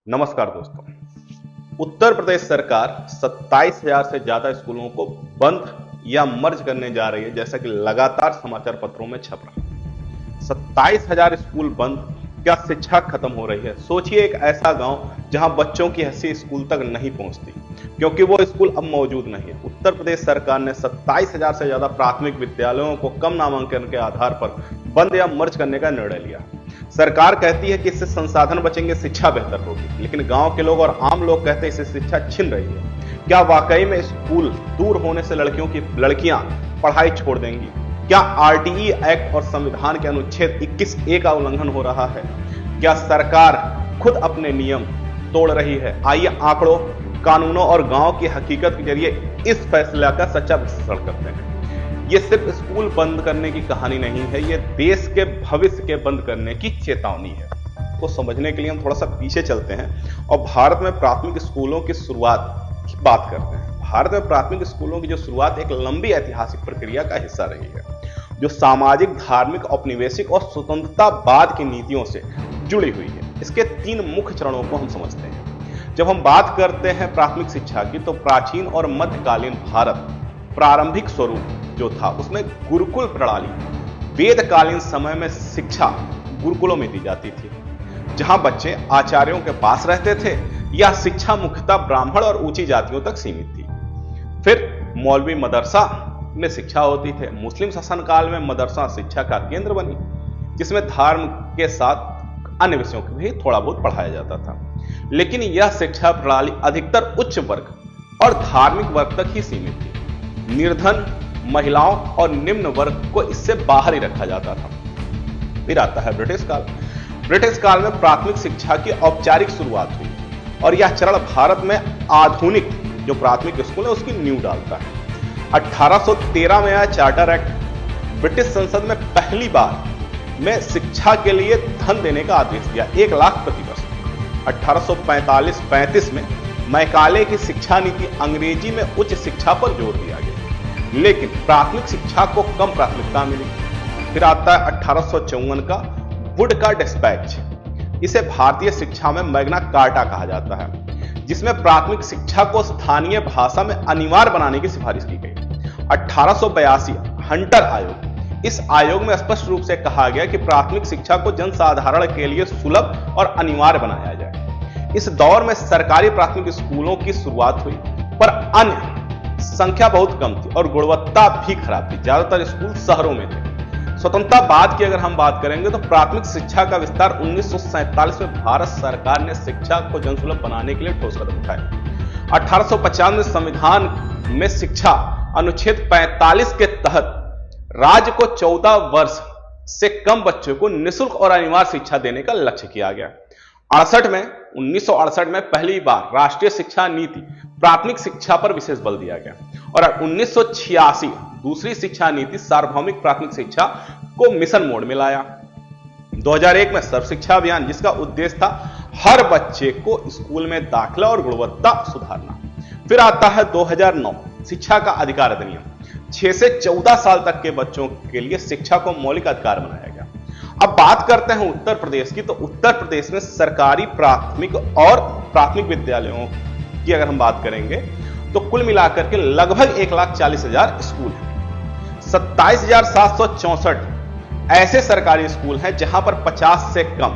नमस्कार दोस्तों। उत्तर प्रदेश सरकार 27,000 से ज्यादा स्कूलों को बंद या मर्ज करने जा रही है, जैसा कि लगातार समाचार पत्रों में छप रहा है। 27,000 स्कूल बंद, क्या शिक्षा खत्म हो रही है? सोचिए, एक ऐसा गांव जहां बच्चों की हैसियत स्कूल तक नहीं पहुंचती क्योंकि वो स्कूल अब मौजूद नहीं है। उत्तर प्रदेश सरकार ने 27,000 से ज्यादा प्राथमिक विद्यालयों को कम नामांकन के आधार पर बंद या मर्ज करने का निर्णय लिया। सरकार कहती है कि इससे संसाधन बचेंगे, शिक्षा बेहतर होगी, लेकिन गांव के लोग और आम लोग कहते हैं इससे शिक्षा छिन रही है। क्या वाकई में स्कूल दूर होने से लड़कियां पढ़ाई छोड़ देंगी? क्या आरटीई एक्ट और संविधान के अनुच्छेद 21A का उल्लंघन हो रहा है? क्या सरकार खुद अपने नियम तोड़ रही है? आइए आंकड़ों, कानूनों और गांव की हकीकत के जरिए इस फैसले का सच्चा विश्लेषण करते हैं। ये सिर्फ स्कूल बंद करने की कहानी नहीं है, ये देश के भविष्य के बंद करने की चेतावनी है। तो समझने के लिए हम थोड़ा सा पीछे चलते हैं और भारत में प्राथमिक स्कूलों की शुरुआत की बात करते हैं। भारत में प्राथमिक स्कूलों की जो शुरुआत एक लंबी ऐतिहासिक प्रक्रिया का हिस्सा रही है, जो सामाजिक, धार्मिक, औपनिवेशिक और स्वतंत्रतावाद की नीतियों से जुड़ी हुई है। इसके 3 मुख्य चरणों को हम समझते हैं। जब हम बात करते हैं प्राथमिक शिक्षा की, तो प्राचीन और मध्यकालीन भारत प्रारंभिक स्वरूप जो था उसमें गुरुकुल प्रणाली, वेदकालीन समय में शिक्षा गुरुकुलों में दी जाती थी, जहां बच्चे आचार्यों के पास रहते थे। यह शिक्षा मुख्यतः ब्राह्मण और ऊंची जातियों तक सीमित थी। फिर मौलवी मदरसा में शिक्षा होती थी। मुस्लिम शासनकाल में मदरसा शिक्षा का केंद्र बनी, जिसमें धर्म के साथ अन्य विषयों को भी थोड़ा बहुत पढ़ाया जाता था। लेकिन यह शिक्षा प्रणाली अधिकतर उच्च वर्ग और धार्मिक वर्ग तक ही सीमित थी। निर्धन, महिलाओं और निम्न वर्ग को इससे बाहर ही रखा जाता था। फिर आता है ब्रिटिश काल। ब्रिटिश काल में प्राथमिक शिक्षा की औपचारिक शुरुआत हुई और यह चरण भारत में आधुनिक जो प्राथमिक स्कूल है उसकी नींव डालता है। 1813 में आया चार्टर एक्ट ब्रिटिश संसद में पहली बार में शिक्षा के लिए धन देने का आदेश दिया, 1 लाख प्रति वर्ष। 1845-35 में मैकाले की शिक्षा नीति अंग्रेजी में उच्च शिक्षा पर जोर दिया गया, लेकिन प्राथमिक शिक्षा को कम प्राथमिकता मिली। फिर आता है 1854 का वुड का डिस्पैच। इसे भारतीय शिक्षा में मैग्ना कार्टा कहा जाता है, जिसमें प्राथमिक शिक्षा को स्थानीय भाषा में अनिवार्य बनाने की सिफारिश की गई। 1882 हंटर आयोग। इस आयोग में स्पष्ट रूप से कहा गया कि प्राथमिक शिक्षा को जनसाधारण के लिए सुलभ और अनिवार्य बनाया जाए। इस दौर में सरकारी प्राथमिक स्कूलों की शुरुआत हुई, पर अन्य संख्या बहुत कम थी और गुणवत्ता भी खराब थी। ज्यादातर स्कूल शहरों में थे। स्वतंत्रतावाद की अगर हम बात करेंगे तो प्राथमिक शिक्षा का विस्तार 1947 में भारत सरकार ने शिक्षा को जनसुलभ बनाने के लिए ठोस कदम उठाए। 1850 में संविधान में शिक्षा अनुच्छेद 45 के तहत राज्य को 14 वर्ष से कम बच्चों को निःशुल्क और अनिवार्य शिक्षा देने का लक्ष्य किया गया। 1968 में पहली बार राष्ट्रीय शिक्षा नीति प्राथमिक शिक्षा पर विशेष बल दिया गया और 1986 दूसरी शिक्षा नीति सार्वभौमिक प्राथमिक शिक्षा को मिशन मोड में लाया। 2001 में सर्व शिक्षा अभियान, जिसका उद्देश्य था हर बच्चे को स्कूल में दाखिला और गुणवत्ता सुधारना। फिर आता है 2009 शिक्षा का अधिकार अधिनियम। 6 से 14 साल तक के बच्चों के लिए शिक्षा को मौलिक अधिकार बनाया गया। अब बात करते हैं उत्तर प्रदेश की, तो उत्तर प्रदेश में सरकारी प्राथमिक और प्राथमिक विद्यालयों की अगर हम बात करेंगे तो कुल मिलाकर के लगभग 1,40,000 स्कूल हैं। 27,764 ऐसे सरकारी स्कूल हैं जहां पर 50 से कम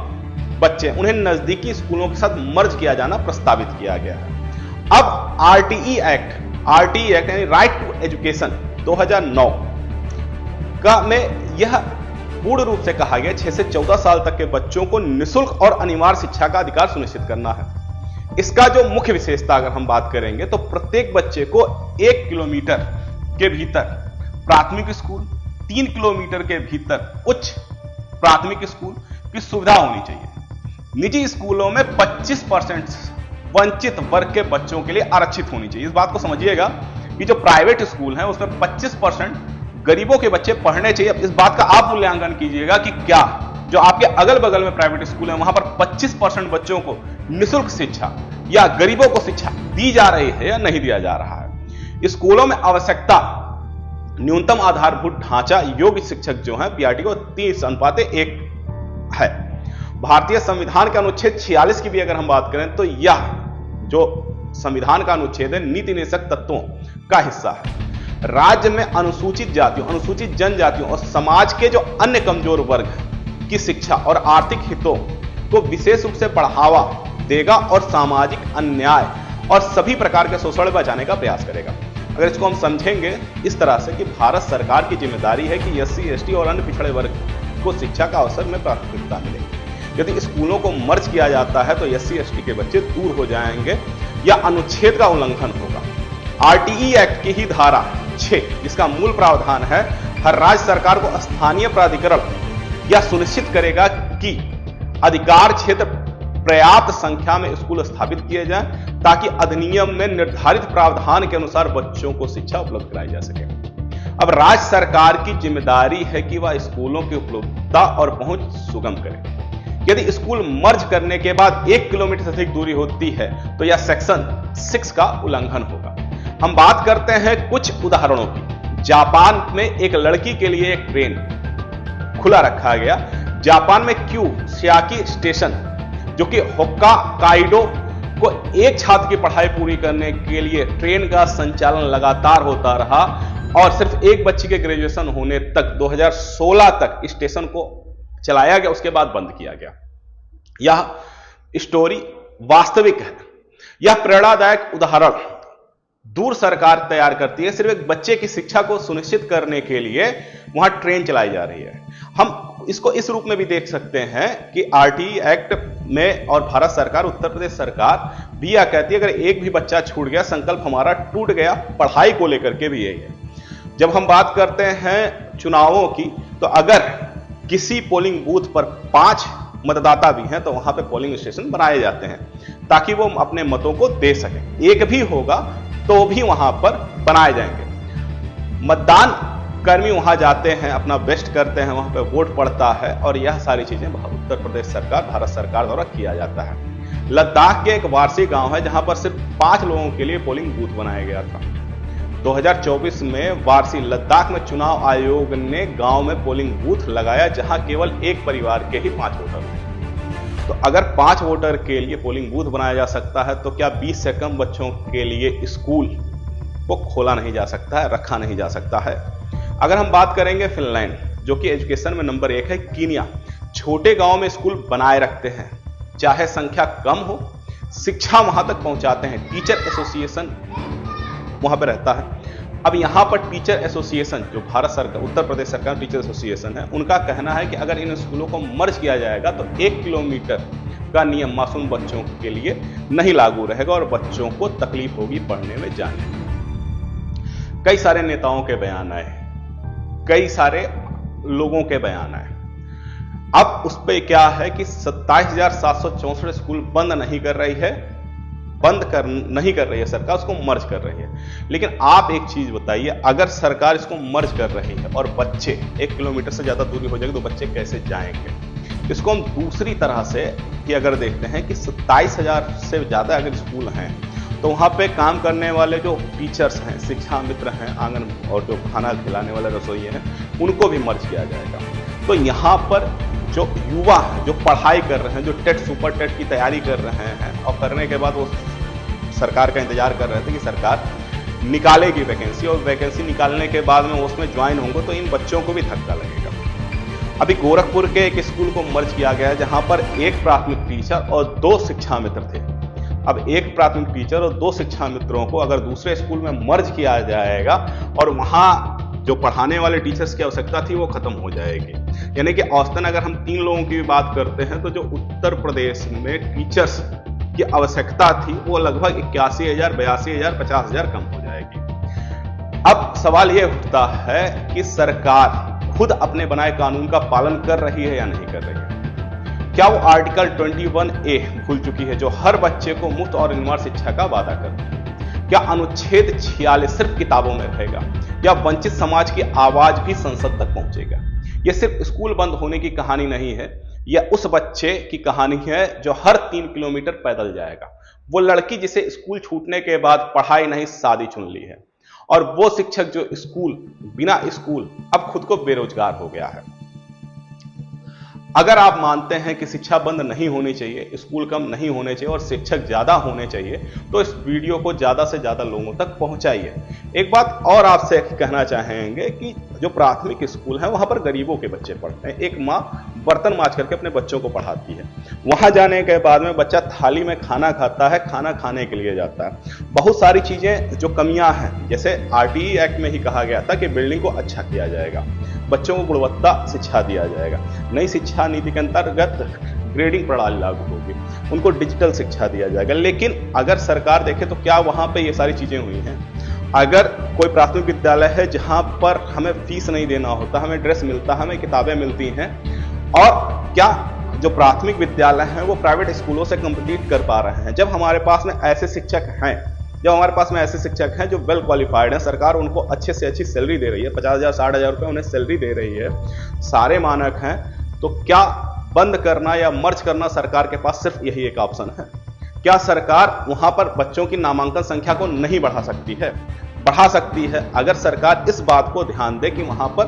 बच्चे, उन्हें नजदीकी स्कूलों के साथ मर्ज किया जाना प्रस्तावित किया गया है। अब आरटीई एक्ट यानी राइट टू एजुकेशन 2009 का में यह पूर्ण रूप से कहा गया 6 से 14 साल तक के बच्चों को निःशुल्क और अनिवार्य शिक्षा का अधिकार सुनिश्चित करना है। इसका जो मुख्य विशेषता अगर हम बात करेंगे तो प्रत्येक बच्चे को 1 किलोमीटर के भीतर प्राथमिक स्कूल, 3 किलोमीटर के भीतर उच्च प्राथमिक स्कूल की सुविधा होनी चाहिए। निजी स्कूलों में 25% वंचित वर्ग के बच्चों के लिए आरक्षित होनी चाहिए। इस बात को समझिएगा कि जो प्राइवेट स्कूल हैं उसमें 25% गरीबों के बच्चे पढ़ने चाहिए। इस बात का आप मूल्यांकन कीजिएगा कि क्या जो आपके अगल बगल में प्राइवेट स्कूल है वहां पर 25% बच्चों को निःशुल्क शिक्षा या गरीबों को शिक्षा दी जा रही है या नहीं दिया जा रहा है। स्कूलों में आवश्यकता न्यूनतम आधारभूत ढांचा योग्य शिक्षक जो है पीआरटी को 30:1 है। भारतीय संविधान के अनुच्छेद 46 की भी अगर हम बात करें तो यह जो संविधान का अनुच्छेद है नीति निषेधक तत्वों का हिस्सा है। राज्य में अनुसूचित जातियों, अनुसूचित जनजातियों और समाज के जो अन्य कमजोर वर्ग की शिक्षा और आर्थिक हितों को विशेष रूप से बढ़ावा देगा और सामाजिक अन्याय और सभी प्रकार के शोषण बचाने का प्रयास करेगा। अगर इसको हम समझेंगे इस तरह से कि भारत सरकार की जिम्मेदारी है कि एससी, एसटी और अन्य पिछड़े वर्ग को शिक्षा का अवसर में प्राथमिकता मिलेगी। यदि स्कूलों को मर्ज किया जाता है तो एससी, एसटी के बच्चे दूर हो जाएंगे या अनुच्छेद का उल्लंघन होगा। आरटीई एक्ट की ही धारा 6 जिसका मूल प्रावधान है हर राज्य सरकार को स्थानीय प्राधिकरण यह सुनिश्चित करेगा कि अधिकार क्षेत्र पर्याप्त संख्या में स्कूल स्थापित किए जाएं ताकि अधिनियम में निर्धारित प्रावधान के अनुसार बच्चों को शिक्षा उपलब्ध कराई जा सके। अब राज्य सरकार की जिम्मेदारी है कि वह स्कूलों की उपलब्धता और पहुंच सुगम करे। यदि स्कूल मर्ज करने के बाद 1 किलोमीटर से अधिक दूरी होती है तो यह सेक्शन 6 का उल्लंघन होगा। हम बात करते हैं कुछ उदाहरणों की। जापान में एक लड़की के लिए एक ट्रेन खुला रखा गया। जापान में शियाकी स्टेशन जो कि होक्काइडो को एक छात्र की पढ़ाई पूरी करने के लिए ट्रेन का संचालन लगातार होता रहा और सिर्फ एक बच्ची के ग्रेजुएशन होने तक 2016 तक स्टेशन को चलाया गया, उसके बाद बंद किया गया। यह स्टोरी वास्तविक है। यह प्रेरणादायक उदाहरण दूर सरकार तैयार करती है सिर्फ एक बच्चे की शिक्षा को सुनिश्चित करने के लिए वहां ट्रेन चलाई जा रही है। हम इसको इस रूप में भी देख सकते हैं कि आरटीई एक्ट में और भारत सरकार, उत्तर प्रदेश सरकार भी यह कहती है अगर एक भी बच्चा छूट गया संकल्प हमारा टूट गया। पढ़ाई को लेकर के भी यही है। जब हम बात करते हैं चुनावों की तो अगर किसी पोलिंग बूथ पर 5 मतदाता भी हैं तो वहां पे पोलिंग स्टेशन बनाए जाते हैं ताकि वो अपने मतों को दे सकें। एक भी होगा तो भी वहां पर बनाए जाएंगे। मतदान कर्मी वहां जाते हैं, अपना बेस्ट करते हैं, वहां पे वोट पड़ता है और यह सारी चीजें उत्तर प्रदेश सरकार, भारत सरकार द्वारा किया जाता है। लद्दाख के एक वारसी गांव है जहां पर सिर्फ 5 लोगों के लिए पोलिंग बूथ बनाया गया था। 2024 में वारसी लद्दाख में चुनाव आयोग ने गांव में पोलिंग बूथ लगाया जहां केवल एक परिवार के ही 5 वोटर थे। तो अगर 5 वोटर के लिए पोलिंग बूथ बनाया जा सकता है तो क्या 20 से कम बच्चों के लिए स्कूल को खोला नहीं जा सकता है, रखा नहीं जा सकता है? अगर हम बात करेंगे फिनलैंड जो कि एजुकेशन में नंबर 1 है, कीनिया छोटे गांव में स्कूल बनाए रखते हैं, चाहे संख्या कम हो, शिक्षा वहां तक पहुंचाते हैं। टीचर एसोसिएशन वहां पर रहता है। अब यहां पर टीचर एसोसिएशन जो भारत सरकार, उत्तर प्रदेश सरकार टीचर एसोसिएशन है, उनका कहना है कि अगर इन स्कूलों को मर्ज किया जाएगा तो 1 किलोमीटर का नियम मासूम बच्चों के लिए नहीं लागू रहेगा और बच्चों को तकलीफ होगी पढ़ने में, जाने में। कई सारे नेताओं के बयान आए, कई सारे लोगों के बयान आए। अब उस पर क्या है कि 27,764 स्कूल बंद नहीं कर रही है, नहीं कर रही है सरकार, उसको मर्ज कर रही है। लेकिन आप एक चीज बताइए, अगर सरकार इसको मर्ज कर रही है और बच्चे 1 किलोमीटर से ज्यादा दूरी हो जाएगी तो बच्चे कैसे जाएंगे? इसको हम दूसरी तरह से कि अगर देखते हैं कि 27,000 से ज्यादा अगर स्कूल हैं तो वहां पे काम करने वाले जो टीचर्स हैं, शिक्षा मित्र हैं, आंगन और जो खाना खिलाने वाले रसोइये हैं, उनको भी मर्ज किया जाएगा। तो यहाँ पर जो युवा हैं, जो पढ़ाई कर रहे हैं, जो टेट सुपर टेट की तैयारी कर रहे हैं और करने के बाद वो सरकार का इंतजार कर रहे थे कि सरकार निकालेगी वैकेंसी और वैकेंसी निकालने के बाद में उसमें ज्वाइन होंगे, तो इन बच्चों को भी धक्का लगेगा। अभी गोरखपुर के एक स्कूल को मर्ज किया गया जहां पर एक प्राथमिक टीचर और 2 शिक्षा मित्र थे। अब एक प्राथमिक टीचर और 2 शिक्षा मित्रों को अगर दूसरे स्कूल में मर्ज किया जाएगा और वहां जो पढ़ाने वाले टीचर्स की आवश्यकता थी वो खत्म हो जाएगी। यानी कि औसतन अगर हम 3 लोगों की भी बात करते हैं तो जो उत्तर प्रदेश में टीचर्स की आवश्यकता थी वो लगभग 81,000, 82,000, 50,000 कम हो जाएगी। अब सवाल यह उठता है कि सरकार खुद अपने बनाए कानून का पालन कर रही है या नहीं कर रही है? क्या वो आर्टिकल 21A भूल चुकी है जो हर बच्चे को मुफ्त और अनिवार्य शिक्षा का वादा करता है? क्या अनुच्छेद 46 सिर्फ किताबों में रहेगा या वंचित समाज की आवाज भी संसद तक पहुंचेगा? यह सिर्फ स्कूल बंद होने की कहानी नहीं है, यह उस बच्चे की कहानी है जो हर 3 किलोमीटर पैदल जाएगा, वो लड़की जिसे स्कूल छूटने के बाद पढ़ाई नहीं शादी चुन ली है, और वो शिक्षक जो बिना स्कूल अब खुद को बेरोजगार हो गया है। अगर आप मानते हैं कि शिक्षा बंद नहीं होनी चाहिए, स्कूल कम नहीं होने चाहिए और शिक्षक ज्यादा होने चाहिए, तो इस वीडियो को ज्यादा से ज्यादा लोगों तक पहुंचाइए। एक बात और आपसे कहना चाहेंगे कि जो प्राथमिक स्कूल है वहां पर गरीबों के बच्चे पढ़ते हैं। एक माँ बर्तन मांज करके अपने बच्चों को पढ़ाती है, वहां जाने के बाद में बच्चा थाली में खाना खाता है, खाना खाने के लिए जाता है। बहुत सारी चीजें जो कमियां हैं, जैसे आरटीई एक्ट में ही कहा गया था कि बिल्डिंग को अच्छा किया जाएगा, बच्चों को गुणवत्ता शिक्षा दिया जाएगा, नई शिक्षा नीति के अंतर्गत ग्रेडिंग प्रणाली लागू होगी, उनको डिजिटल शिक्षा दिया जाएगा। लेकिन अगर सरकार देखे तो क्या वहां पे ये सारी चीजें हुई हैं? अगर कोई प्राथमिक विद्यालय है जहां पर हमें फीस नहीं देना होता, हमें ड्रेस मिलता है, हमें किताबें मिलती हैं, और क्या जो प्राथमिक विद्यालय हैं वो प्राइवेट स्कूलों से कंपीट कर पा रहे हैं? जब हमारे पास में ऐसे शिक्षक हैं, जब हमारे पास में ऐसे शिक्षक हैं जो वेल क्वालिफाइड हैं, सरकार उनको अच्छे से अच्छी सैलरी दे रही है, 50,000 60,000 रुपए उन्हें सैलरी दे रही है, सारे मानक हैं, तो क्या बंद करना या मर्ज करना सरकार के पास सिर्फ यही एक ऑप्शन है? क्या सरकार वहां पर बच्चों की नामांकन संख्या को नहीं बढ़ा सकती है? बढ़ा सकती है, अगर सरकार इस बात को ध्यान दे कि वहां पर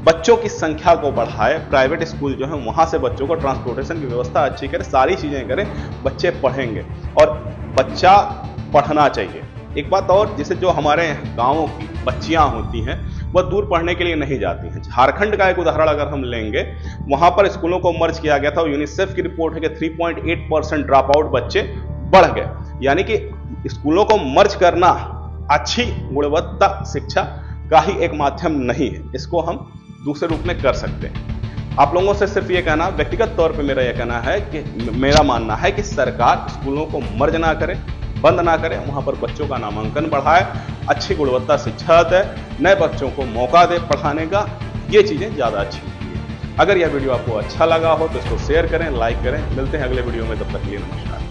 बच्चों की संख्या को बढ़ाए, प्राइवेट स्कूल जो है वहां से बच्चों को ट्रांसपोर्टेशन की व्यवस्था अच्छी करे, सारी चीजें करें, बच्चे पढ़ेंगे और बच्चा पढ़ना चाहिए। एक बात और, जैसे जो हमारे गांवों की बच्चियां होती हैं वह दूर पढ़ने के लिए नहीं जाती हैं। झारखंड का एक उदाहरण अगर हम लेंगे, वहां पर स्कूलों को मर्ज किया गया था, यूनिसेफ की रिपोर्ट है कि 3.8% ड्रॉप आउट बच्चे बढ़ गए। यानी कि स्कूलों को मर्ज करना अच्छी गुणवत्ता शिक्षा का ही एक माध्यम नहीं है, इसको हम दूसरे रूप में कर सकते हैं। आप लोगों से सिर्फ ये कहना, व्यक्तिगत तौर पे मेरा यह कहना है कि मेरा मानना है कि सरकार स्कूलों को मर्ज ना करे, बंद ना करें, वहां पर बच्चों का नामांकन बढ़ाए, अच्छी गुणवत्ता शिक्षा दे, नए बच्चों को मौका दे पढ़ाने का, ये चीजें ज्यादा अच्छी होती है। अगर यह वीडियो आपको अच्छा लगा हो तो इसको शेयर करें, लाइक करें। मिलते हैं अगले वीडियो में, तब तक के लिए नमस्कार।